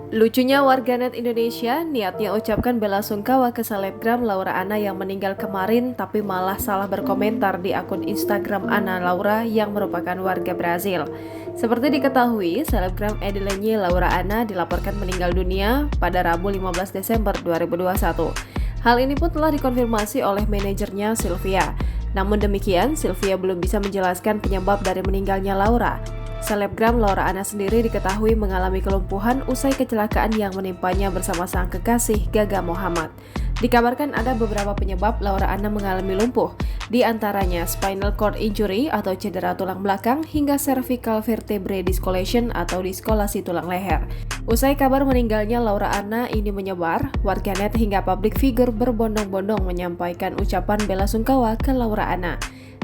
Lucunya warganet Indonesia niatnya ucapkan bela sungkawa ke selebgram Laura Anna yang meninggal kemarin tapi malah salah berkomentar di akun Instagram Ana Laura yang merupakan warga Brazil. Seperti diketahui, selebgram Edelenyi Laura Anna dilaporkan meninggal dunia pada Rabu 15 Desember 2021. Hal ini pun telah dikonfirmasi oleh manajernya Sylvia. Namun demikian, Sylvia belum bisa menjelaskan penyebab dari meninggalnya Laura. Selebgram Laura Anna sendiri diketahui mengalami kelumpuhan usai kecelakaan yang menimpanya bersama sang kekasih Gaga Muhammad. Dikabarkan ada beberapa penyebab Laura Anna mengalami lumpuh, di antaranya spinal cord injury atau cedera tulang belakang hingga cervical vertebrae discolation atau diskolasi tulang leher. Usai kabar meninggalnya Laura Anna ini menyebar, warganet hingga publik figur berbondong-bondong menyampaikan ucapan bela sungkawa ke Laura Anna.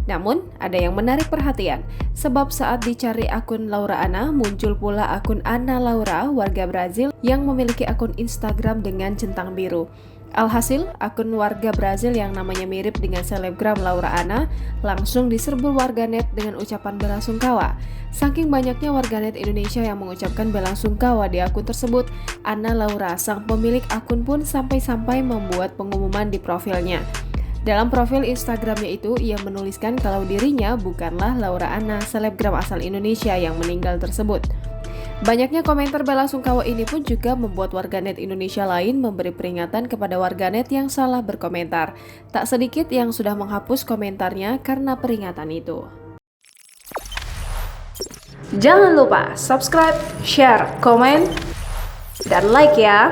Namun, ada yang menarik perhatian, sebab saat dicari akun Laura Anna, muncul pula akun Ana Laura, warga Brazil, yang memiliki akun Instagram dengan centang biru. Alhasil, akun warga Brazil yang namanya mirip dengan selebgram Laura Anna langsung diserbu warganet dengan ucapan bela sungkawa. Saking banyaknya warganet Indonesia yang mengucapkan bela sungkawa di akun tersebut, Ana Laura, sang pemilik akun pun sampai-sampai membuat pengumuman di profilnya. Dalam profil Instagramnya itu, ia menuliskan kalau dirinya bukanlah Laura Anna, selebgram asal Indonesia yang meninggal tersebut. Banyaknya komentar bela sungkawa ini pun juga membuat warganet Indonesia lain memberi peringatan kepada warganet yang salah berkomentar. Tak sedikit yang sudah menghapus komentarnya karena peringatan itu. Jangan lupa subscribe, share, komen, dan like ya!